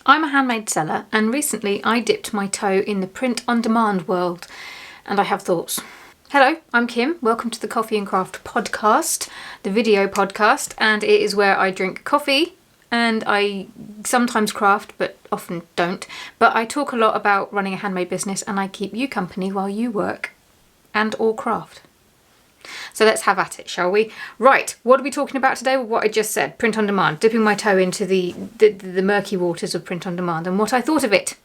I'm a handmade seller, and recently I dipped my toe in the print-on-demand world, and I have thoughts. Hello, I'm Kim. Welcome to the Coffee and Craft podcast, the video podcast, and it is where I drink coffee and I sometimes craft, but often don't. But I talk a lot about running a handmade business, and I keep you company while you work and or craft. So let's have at it, shall we? Right, what are we talking about today? Well, what I just said, print on demand, dipping my toe into the murky waters of print on demand and what I thought of it.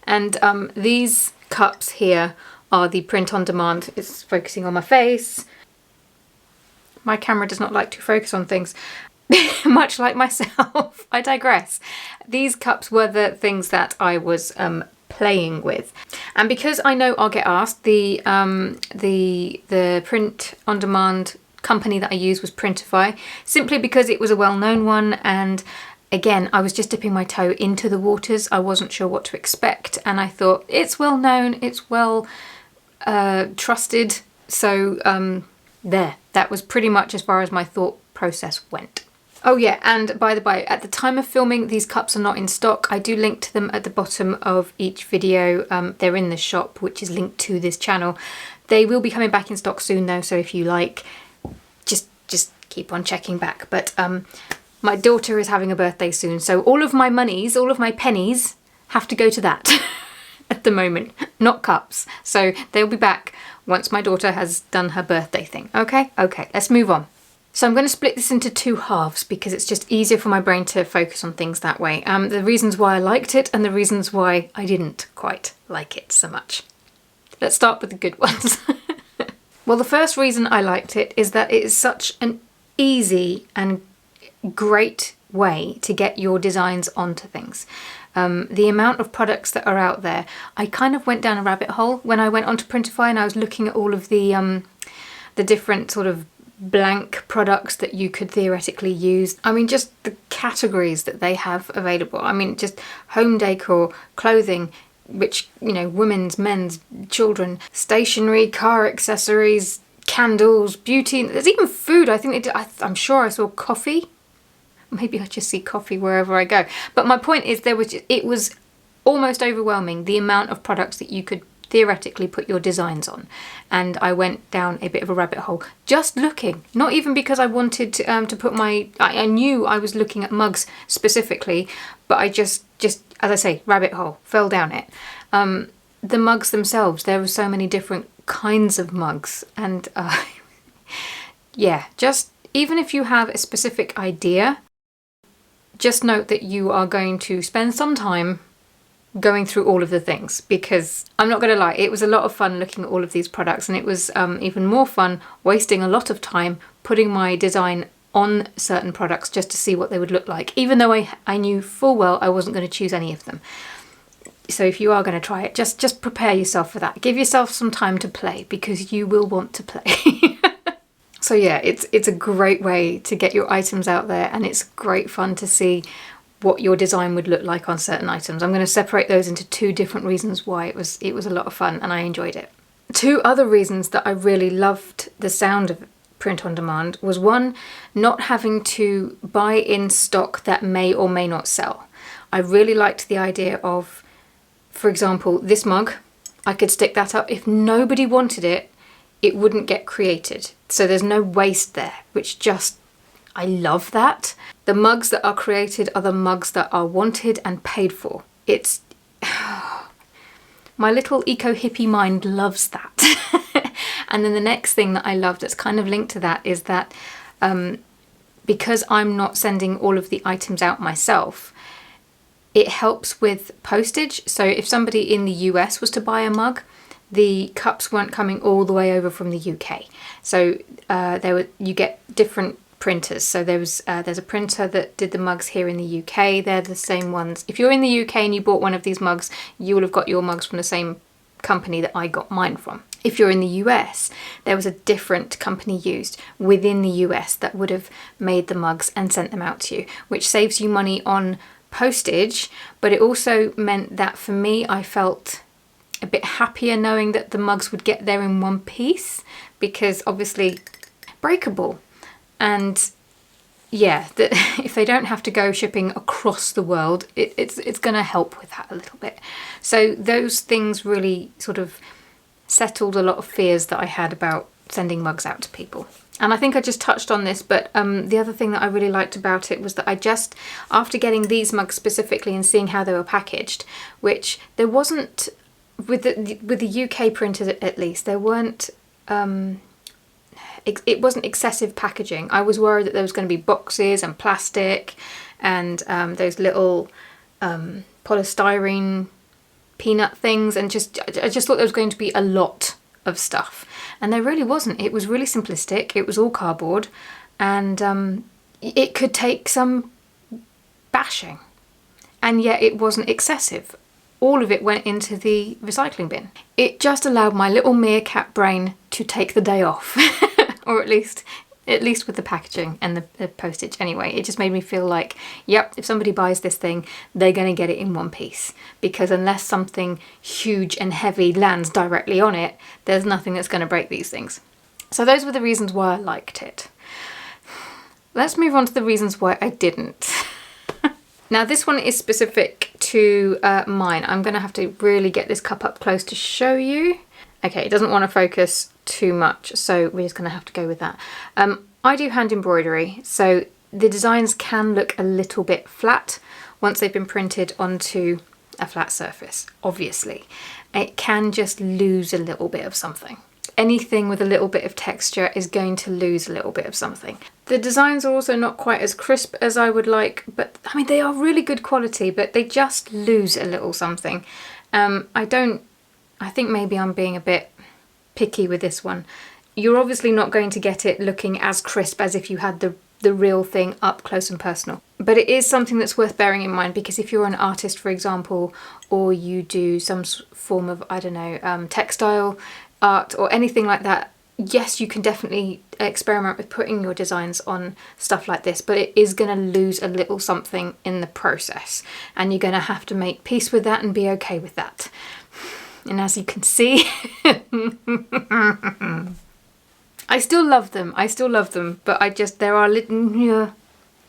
And these cups here are the print on demand. It's focusing on my face. My camera does not like to focus on things, much like myself. I digress. These cups were the things that I was playing with, and because I know I'll get asked, the print on demand company that I used was Printify, simply because it was a well-known one, and again I was just dipping my toe into the waters. I wasn't sure what to expect, and I thought it's well known, it's well trusted, so that was pretty much as far as my thought process went. Oh yeah, and by the by, at the time of filming, these cups are not in stock. I do link to them at the bottom of each video. They're in the shop, which is linked to this channel. They will be coming back in stock soon though, so if you like, just keep on checking back. But my daughter is having a birthday soon, so all of my monies, all of my pennies have to go to that at the moment, not cups. So they'll be back once my daughter has done her birthday thing. Okay, let's move on. So I'm going to split this into two halves because it's just easier for my brain to focus on things that way. The reasons why I liked it and the reasons why I didn't quite like it so much. Let's start with the good ones. Well, the first reason I liked it is that it is such an easy and great way to get your designs onto things. The amount of products that are out there, I kind of went down a rabbit hole when I went onto Printify and I was looking at all of the different sort of blank products that you could theoretically use. I mean, just the categories that they have available. I mean, just home decor, clothing, which, you know, women's, men's, children, stationery, car accessories, candles, beauty. There's even food. I think I'm sure I saw coffee. Maybe I just see coffee wherever I go. But my point is, it was almost overwhelming, the amount of products that you could theoretically put your designs on, and I went down a bit of a rabbit hole just looking, not even because I wanted to put I knew I was looking at mugs specifically, but I just as I say, rabbit hole, fell down it. The mugs themselves, there were so many different kinds of mugs, and yeah, just even if you have a specific idea, just note that you are going to spend some time going through all of the things, because I'm not going to lie, it was a lot of fun looking at all of these products, and it was even more fun wasting a lot of time putting my design on certain products just to see what they would look like, even though I knew full well I wasn't going to choose any of them. So if you are going to try it, just prepare yourself for that. Give yourself some time to play, because you will want to play. So yeah, it's a great way to get your items out there, and it's great fun to see what your design would look like on certain items. I'm going to separate those into two different reasons why it was a lot of fun and I enjoyed it. Two other reasons that I really loved the sound of print on demand was, one, not having to buy in stock that may or may not sell. I really liked the idea of, for example, this mug, I could stick that up. If nobody wanted it, it wouldn't get created. So there's no waste there, which I love that. The mugs that are created are the mugs that are wanted and paid for. It's my little eco-hippie mind loves that. And then the next thing that I love that's kind of linked to that is that because I'm not sending all of the items out myself, it helps with postage. So if somebody in the US was to buy a mug, the cups weren't coming all the way over from the UK. So you get different printers. So there's a printer that did the mugs here in the UK. They're the same ones. If you're in the UK and you bought one of these mugs, you will have got your mugs from the same company that I got mine from. If you're in the US, there was a different company used within the US that would have made the mugs and sent them out to you, which saves you money on postage, but it also meant that for me, I felt a bit happier knowing that the mugs would get there in one piece, because obviously breakable, and yeah, that if they don't have to go shipping across the world, it's going to help with that a little bit. So those things really sort of settled a lot of fears that I had about sending mugs out to people. And I think I just touched on this, but the other thing that I really liked about it was that I just, after getting these mugs specifically and seeing how they were packaged, which there wasn't, with the UK printers at least, there weren't, it wasn't excessive packaging. I was worried that there was going to be boxes and plastic and those little polystyrene peanut things, and I just thought there was going to be a lot of stuff, and there really wasn't. It was really simplistic. It was all cardboard, and it could take some bashing, and yet it wasn't excessive. All of it went into the recycling bin. It just allowed my little meerkat brain to take the day off, or at least with the packaging and the postage anyway. It just made me feel like, yep, if somebody buys this thing, they're going to get it in one piece. Because unless something huge and heavy lands directly on it, there's nothing that's going to break these things. So those were the reasons why I liked it. Let's move on to the reasons why I didn't. Now this one is specific to mine. I'm going to have to really get this cup up close to show you. Okay, it doesn't want to focus too much, so we're just going to have to go with that. I do hand embroidery, so the designs can look a little bit flat once they've been printed onto a flat surface, obviously. It can just lose a little bit of something. Anything with a little bit of texture is going to lose a little bit of something. The designs are also not quite as crisp as I would like, but I mean, they are really good quality, but they just lose a little something. I think maybe I'm being a bit picky with this one. You're obviously not going to get it looking as crisp as if you had the real thing up close and personal. But it is something that's worth bearing in mind, because if you're an artist, for example, or you do some form of, I don't know, textile art or anything like that, yes, you can definitely experiment with putting your designs on stuff like this, but it is going to lose a little something in the process, and you're going to have to make peace with that and be okay with that. And as you can see, I still love them, but there are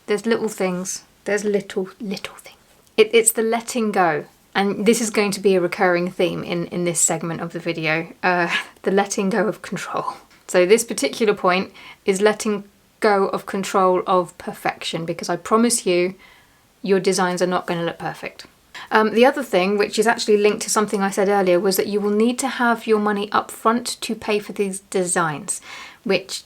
there's little things. There's little things. It's the letting go. And this is going to be a recurring theme in this segment of the video, the letting go of control. So this particular point is letting go of control of perfection, because I promise you, your designs are not going to look perfect. The other thing, which is actually linked to something I said earlier, was that you will need to have your money up front to pay for these designs, which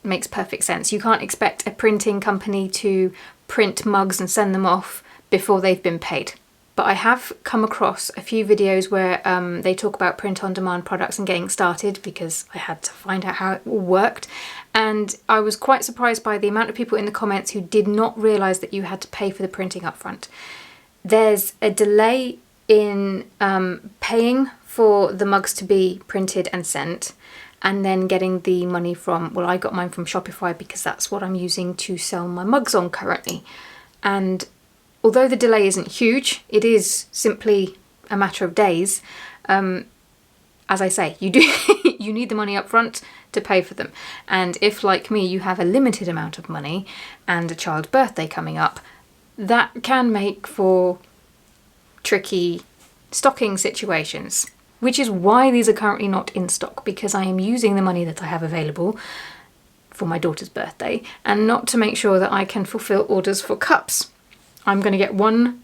makes perfect sense. You can't expect a printing company to print mugs and send them off before they've been paid. But I have come across a few videos where they talk about print-on-demand products and getting started, because I had to find out how it all worked. And I was quite surprised by the amount of people in the comments who did not realise that you had to pay for the printing up front. There's a delay in paying for the mugs to be printed and sent, and then getting the money from, well, I got mine from Shopify because that's what I'm using to sell my mugs on currently. And although the delay isn't huge, it is simply a matter of days. As I say, you need the money up front to pay for them. And if, like me, you have a limited amount of money and a child's birthday coming up, that can make for tricky stocking situations, which is why these are currently not in stock, because I am using the money that I have available for my daughter's birthday and not to make sure that I can fulfill orders for cups. I'm going to get one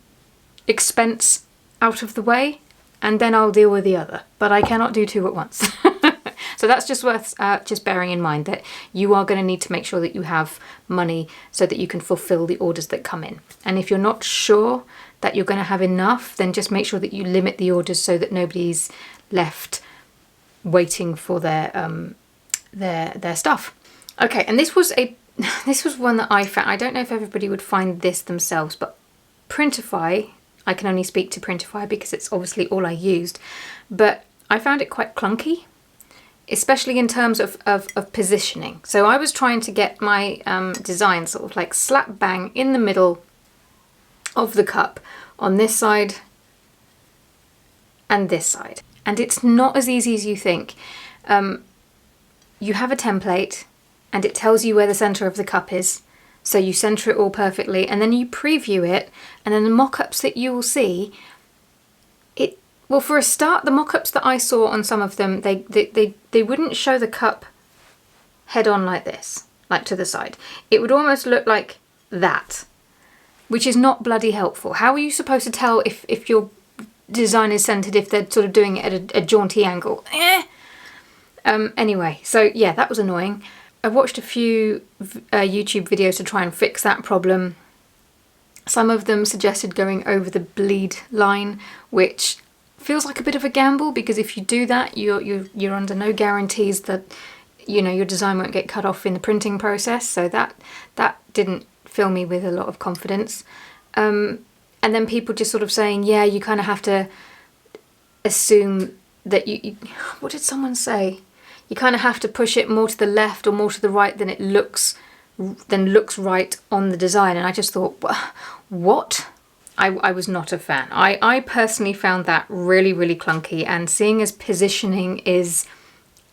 expense out of the way and then I'll deal with the other, but I cannot do two at once. So that's just worth just bearing in mind, that you are going to need to make sure that you have money so that you can fulfill the orders that come in. And if you're not sure that you're going to have enough, then just make sure that you limit the orders so that nobody's left waiting for their stuff. Okay, and this was one that I found. I don't know if everybody would find this themselves, but Printify, I can only speak to Printify because it's obviously all I used, but I found it quite clunky, especially in terms of positioning. So I was trying to get my design sort of like slap bang in the middle of the cup on this side and this side. And it's not as easy as you think. You have a template and it tells you where the center of the cup is, So you center it all perfectly, and then you preview it, and then the mock-ups that you will see, well, for a start, the mock-ups that I saw on some of them, they wouldn't show the cup head on like this, like to the side. It would almost look like that, which is not bloody helpful. How are you supposed to tell if your design is centered if they're sort of doing it at a jaunty angle? Anyway, so yeah, that was annoying. I watched a few YouTube videos to try and fix that problem. Some of them suggested going over the bleed line, which feels like a bit of a gamble, because if you do that, you're under no guarantees that, you know, your design won't get cut off in the printing process. So that didn't fill me with a lot of confidence. And then people just sort of saying, yeah, you kind of have to assume that you what did someone say? You kind of have to push it more to the left or more to the right than it looks right on the design. And I just thought, what? I was not a fan. I personally found that really, really clunky, and seeing as positioning is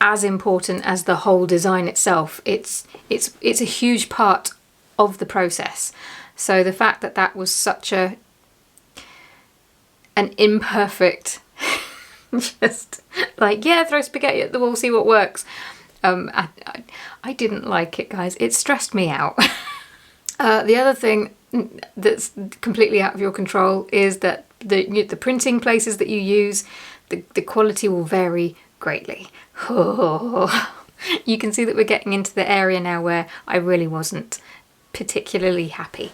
as important as the whole design itself, it's a huge part of the process. So the fact that that was such an imperfect just like, yeah, throw spaghetti at the wall, see what works. I didn't like it, guys. It stressed me out. The other thing that's completely out of your control is that the printing places that you use, the quality will vary greatly. You can see that we're getting into the area now where I really wasn't particularly happy.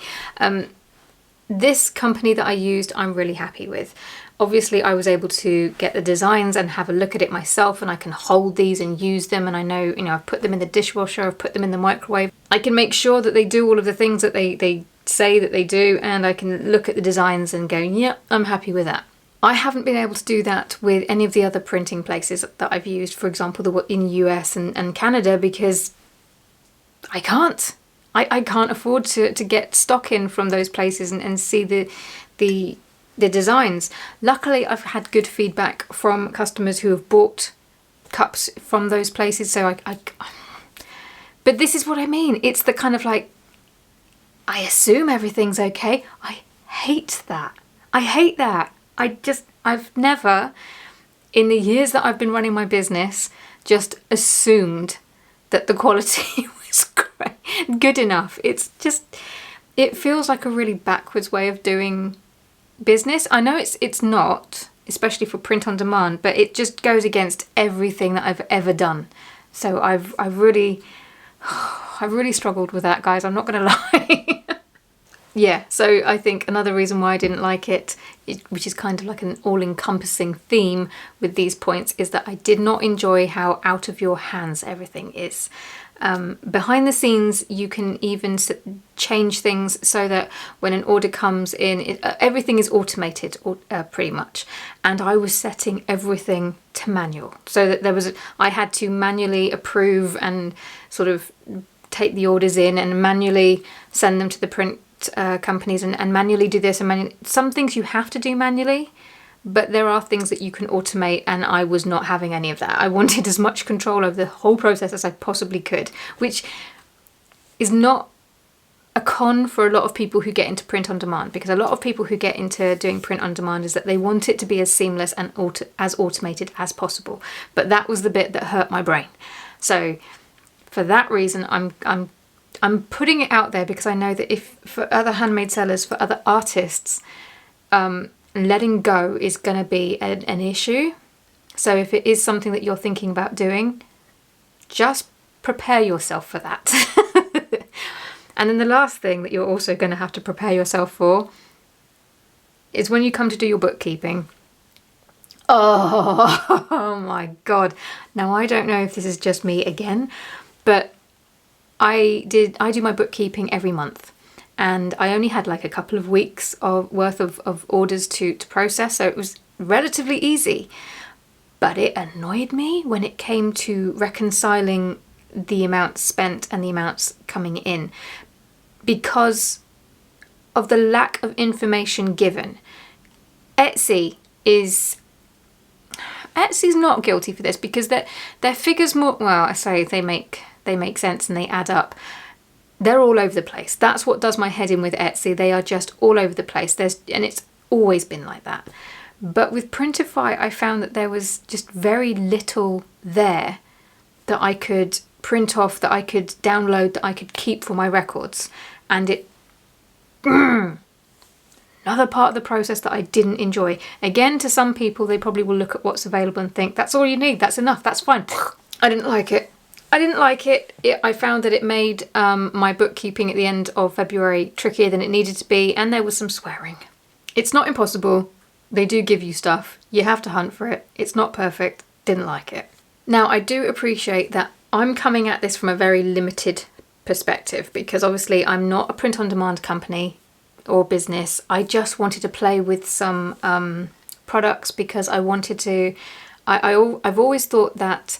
This company that I used, I'm really happy with. Obviously, I was able to get the designs and have a look at it myself, and I can hold these and use them, and I know, you know, I've put them in the dishwasher, I've put them in the microwave. I can make sure that they do all of the things that they say that they do, and I can look at the designs and go, yeah, I'm happy with that. I haven't been able to do that with any of the other printing places that I've used, for example, in US and Canada, because I can't. I can't afford to get stock in from those places and see the designs. Luckily, I've had good feedback from customers who have bought cups from those places, so but this is what I mean. It's the kind of like, I assume everything's okay. I hate that. I hate that. I've never, in the years that I've been running my business, just assumed that the quality was good enough. It's just, it feels like a really backwards way of doing business. I know it's not, especially for print on demand, but it just goes against everything that I've ever done. So I've really struggled with that, guys. I'm not gonna lie. Yeah, so I think another reason why I didn't like it, which is kind of like an all-encompassing theme with these points, is that I did not enjoy how out of your hands everything is. Behind the scenes, you can even change things so that when an order comes in, everything is automated, pretty much. And I was setting everything to manual, so that I had to manually approve and sort of take the orders in and manually send them to the print companies and manually do this and some things you have to do manually, but there are things that you can automate, and I was not having any of that. I wanted as much control over the whole process as I possibly could, which is not a con for a lot of people who get into print on demand, because a lot of people who get into doing print on demand is that they want it to be as seamless and as automated as possible. But that was the bit that hurt my brain. So for that reason, I'm putting it out there, because I know that if for other handmade sellers, for other artists, letting go is going to be an issue. So if it is something that you're thinking about doing, just prepare yourself for that. And then the last thing that you're also going to have to prepare yourself for is when you come to do your bookkeeping. Oh my God. Now, I don't know if this is just me again, but I do my bookkeeping every month, and I only had like a couple of weeks worth of orders to process, so it was relatively easy. But it annoyed me when it came to reconciling the amounts spent and the amounts coming in, because of the lack of information given. Etsy's not guilty for this, because their figures more, well, I say they make sense and they add up. they're all over the place. That's what does my head in with Etsy. They are just all over the place. And it's always been like that. But with Printify, I found that there was just very little there that I could print off, that I could download, that I could keep for my records. And it... another part of the process that I didn't enjoy. Again, to some people, they probably will look at what's available and think, that's all you need, that's enough, that's fine. I didn't like it. I didn't like it. I found that it made my bookkeeping at the end of February trickier than it needed to be, and there was some swearing. It's not impossible. They do give you stuff. You have to hunt for it. It's not perfect. Didn't like it. Now, I do appreciate that I'm coming at this from a very limited perspective, because obviously I'm not a print-on-demand company or business. I just wanted to play with some products because I wanted to... I've always thought that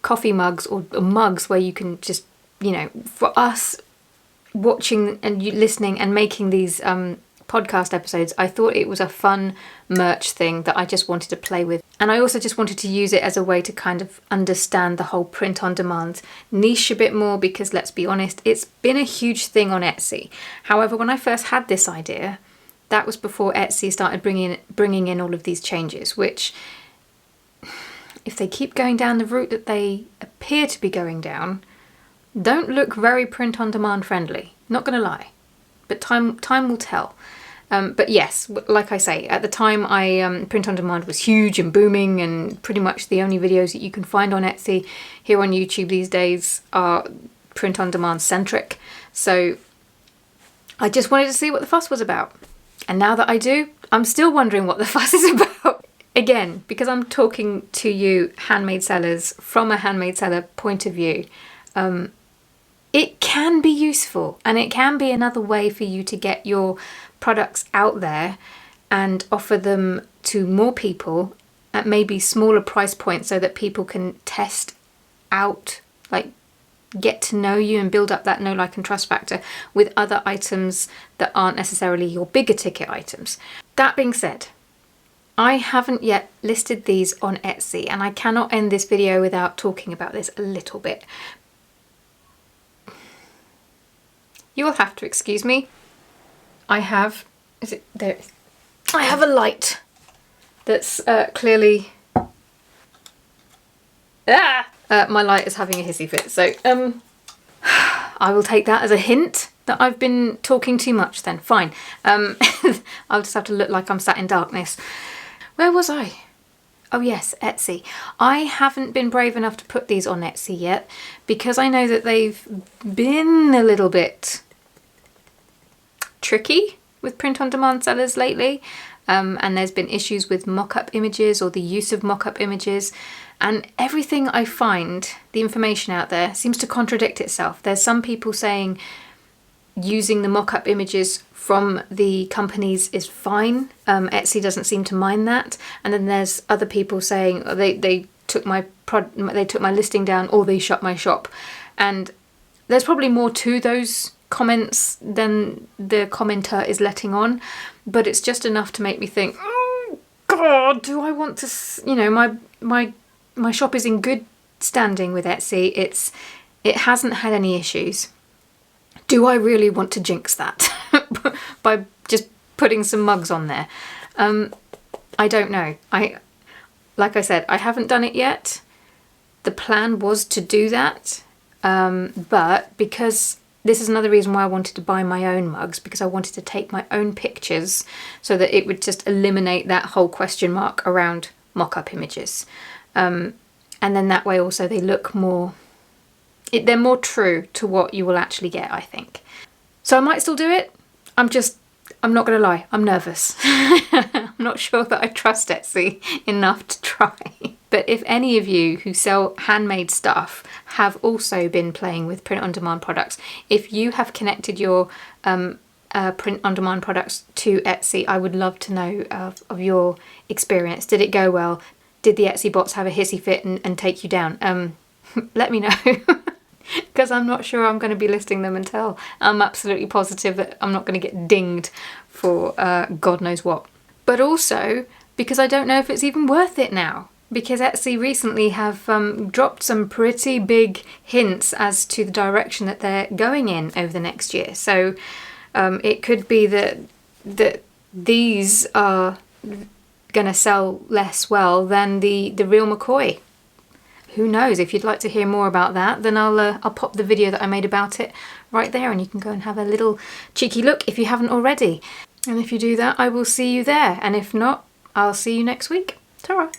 coffee mugs or mugs where you can just, you know, for us watching and listening and making these podcast episodes, I thought it was a fun merch thing that I just wanted to play with. And I also just wanted to use it as a way to kind of understand the whole print on demand niche a bit more, because let's be honest, it's been a huge thing on Etsy. However, when I first had this idea, that was before Etsy started bringing in all of these changes, which, if they keep going down the route that they appear to be going down, don't look very print on demand friendly. Not going to lie, but time will tell. But yes, like I say, at the time print on demand was huge and booming, and pretty much the only videos that you can find on Etsy here on YouTube these days are print on demand centric. So I just wanted to see what the fuss was about. And now that I do, I'm still wondering what the fuss is about. Again, because I'm talking to you handmade sellers from a handmade seller point of view, it can be useful, and it can be another way for you to get your products out there and offer them to more people at maybe smaller price points, so that people can test out, like get to know you and build up that know, like and trust factor with other items that aren't necessarily your bigger ticket items. That being said, I haven't yet listed these on Etsy, and I cannot end this video without talking about this a little bit. You will have to excuse me. I have, is it there? I have a light that's clearly, my light is having a hissy fit. So I will take that as a hint that I've been talking too much then. Fine. I'll just have to look like I'm sat in darkness. Where was I? Oh yes, Etsy. I haven't been brave enough to put these on Etsy yet, because I know that they've been a little bit tricky with print-on-demand sellers lately, and there's been issues with mock-up images or the use of mock-up images, and everything I find, the information out there, seems to contradict itself. There's some people saying using the mock-up images from the companies is fine. Etsy doesn't seem to mind that, and then there's other people saying they took my listing down, or they shut my shop, and there's probably more to those comments than the commenter is letting on, but it's just enough to make me think, oh god, do I want to, you know, my shop is in good standing with Etsy. It hasn't had any issues. Do I really want to jinx that by just putting some mugs on there? I don't know. Like I said, I haven't done it yet. The plan was to do that, but because this is another reason why I wanted to buy my own mugs, because I wanted to take my own pictures so that it would just eliminate that whole question mark around mock-up images. And then that way also they look more, they're more true to what you will actually get, I think. So I might still do it. I'm not going to lie, I'm nervous. I'm not sure that I trust Etsy enough to try. But if any of you who sell handmade stuff have also been playing with print-on-demand products, if you have connected your print-on-demand products to Etsy, I would love to know of your experience. Did it go well? Did the Etsy bots have a hissy fit and take you down? Let me know. Because I'm not sure I'm going to be listing them until I'm absolutely positive that I'm not going to get dinged for God knows what. But also because I don't know if it's even worth it now. because Etsy recently have dropped some pretty big hints as to the direction that they're going in over the next year. So it could be that these are going to sell less well than the real McCoy. Who knows? If you'd like to hear more about that, then I'll pop the video that I made about it right there, and you can go and have a little cheeky look if you haven't already. And if you do that, I will see you there. And if not, I'll see you next week. Ta-ra!